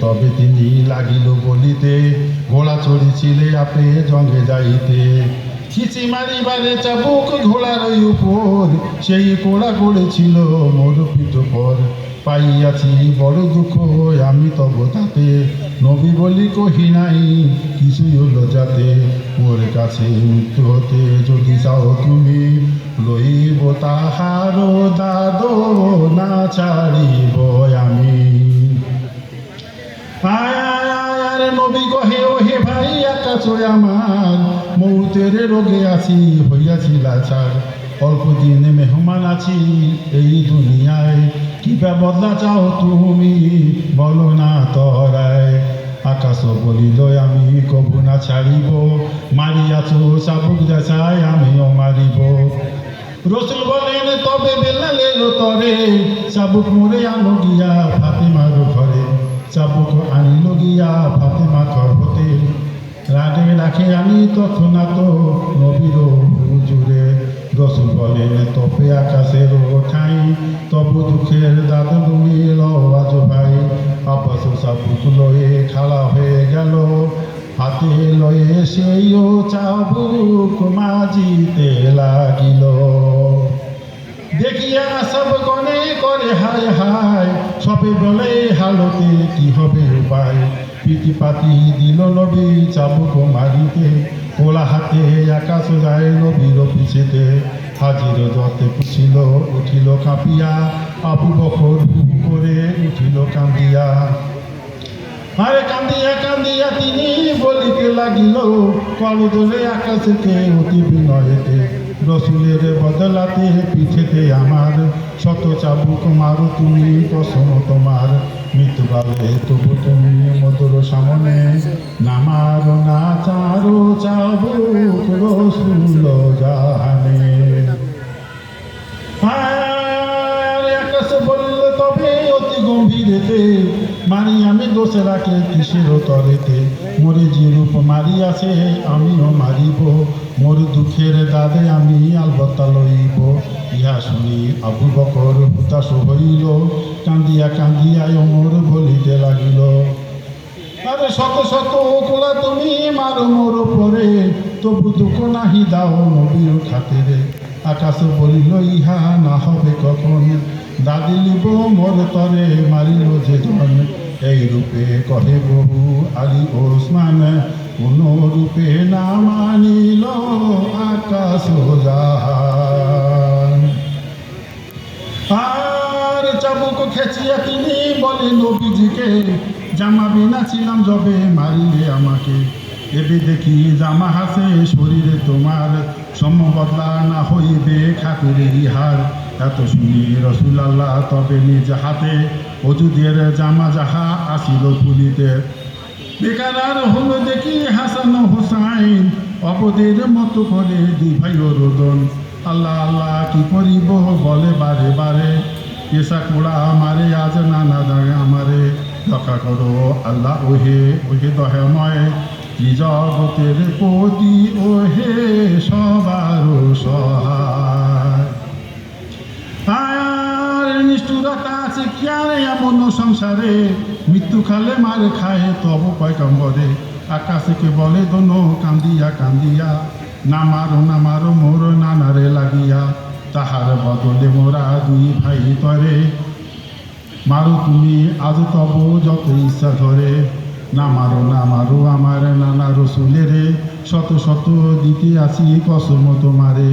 তবে তিনি লাগিল বলিতে, ঘোড়া চড়িছিলে আপে জঙ্গে যাইতে। খিচি মারিবারে চাবুক ঘোড়ার উপর, সেই কোড়া করেছিল মোর পিঠ পর। পাইয়াছি বড় দুঃখ আমি তব তাতে, নবী বলি কহি নাই কিছুই হলো যাতে। মোর কাছে মৃত্যু হতে যদি চাও তুমি, লইব তাহার দাদ না ছাড়িব আমি। আয় নবী কহে ওহে ভাই আকাশ আমার, মৌতের রোগে আছি হইয়াছি লাচার। অল্প দিনে মেহমান আছি এই দুনিয়ায়, কি বদলা চাও তুমি বলো না তরায়। আকাশ বলিল আমি কবু না ছাড়িব, মারিয়াছ চাবুক দেশায় আমিও মারিব। রসুল বলেন তবে বেলালের তরে, চাবুক মোরে আনো গিয়া ফাতেমার ঘরে। চাবুক আনিল গিয়া ফাতেমা ঘর হতে, রাগে রাখে আমি তৎক্ষণাৎ নবীর হুজুরে। রসুল বলেন তপে আকাশের ঠাই, তবু দুঃখের দাদ তুমি লও আজ ভাই। আব্বাস চাবুক লয়ে খাড়া হয়ে গেল, হাতে লয়ে সেইও চাবুক মাজিতে লাগিল। দেখিয়া সব গনে করে হায় হায়, সবে বলে হালতে কি হবে উপায়। পিটি পাতি দিল নবী চাবুক মারিতে, কোলা হাতে আকাশ যায় নবীর পিছেতে। হাজির যতে পুছিল উঠিল কাঁপিয়া, আবু বকর হু করে উঠিল কাঁদিয়া। আরে কান্দিয়া কান্দিয়া তিনি বলিতে লাগিল, করদলে আকাশেতে অতি বিনয়েতে। রসুলের বদলাতে পিঠেতে আমার, শত চাবুক মারো তুমি কসম তোমার। মৃত্যুকালে তবু তুমি মধুর সামনে, না মারো না চারো চাবুক রসুল জানে। আকাশ বলল তবে অতি গম্ভীরেতে, মারি আমি দোসরাকে কিসের তরেতে। মোরে যে রূপ মারিয়াছে আমিও মারিব, মোর দুঃখের দাদে আমি আলবত্তা লইব। ইহা শুনি আবু বকর হুতাশ হইল, কান্দিয়া কান্দিয়া মোর বলিতে লাগিল। আরে শত শত কোলা তুমি মারো মোর পরে, তবু দুঃখ নাহি দাও নবীর খাতিরে। আকাশ বলিল ইহা না হবে কখন, দাদি লিব মোর তরে মারিল যে জন। এই রূপে কহে বহু আলী ওসমান, কোন রূপে না মানিল আকাশ জাহান। আর চাবুক খেচিয়া তিনি বলে নবীজিকে, জামা বিনা ছিলাম যবে মারিলে আমাকে। এবে দেখি জামা হাসে শরীরে তোমার, সম বদলা না হইবে খাতুরে ইহার। এত শুনি রসুল আল্লাহ তবে নিজ হাতে, অজুদের জামা যাহা আসিল তুলিতে। বেকার আর হল দেখি হাসান হোসাইন, অপদের মতো করে দুই ভাই রোদন। আল্লাহ আল্লাহ কি করিব বলে বারে বারে, পেশা কোড়া আমারে আজ নানা দায় আমারে। রক্ষা করো আল্লাহ ওহে ওহে দয়াময়, কি জগতের পতি ওহে সবার সহায়। আর নিষ্ঠুরতা আছে কি আর এমন সংসারে, মৃত্যু খালে মার খায় তব পয়গম্বরে। আকাশকে বলে দোনো কান্দিয়া কান্দিয়া, না মারো মোর নানারে লাগিয়া। তাহার বদলে মোরা দুই ভাই তরে, মারো তুমি আজ তব যত ইচ্ছা ধরে। না মারো আমার নানা রসুলেরে, শত শত দিতে আসি কসম তোমারে।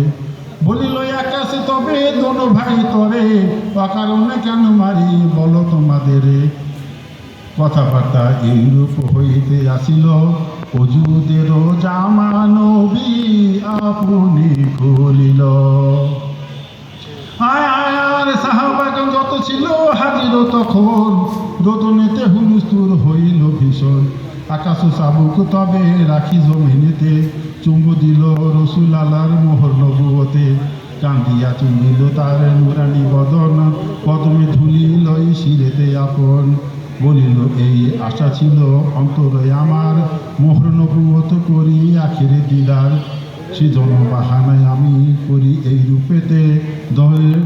বলিল আকাশে তবে দোনো ভাই তরে, অকারণে কেন মারি বলো তোমাদের। কথাবার্তা এইরূপ হইতে আসিল, অজুদের জামা নবী আপনি খুলিল। আর সাহাবাগণ যত ছিল হাজির তখন, রোদনেতে হুলস্থুল হইল ভীষণ। আকাশ চাবুক তবে রাখি জমিনেতে, চুম্বু দিল রসুল আল্লাহর মোহর নবুয়তে। কান্দিয়া চুম্বিল তার নুরানি বদন, কদমে ধুলি লই শিরেতে আপন। বলিল এই আশা ছিল অন্তরে আমার, মোহর নবুয়ত করি আখিরে দিদার। সেজন্য বাহানায় আমি করি এই রূপেতে,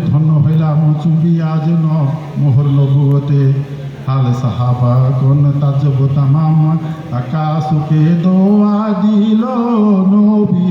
ধন্য হইলাম চুম্বিয়া যেন মোহর নবুয়তে। হাল সাহাবা কোন তাজব তামাম আকাশুকে দোয়া দিল নবী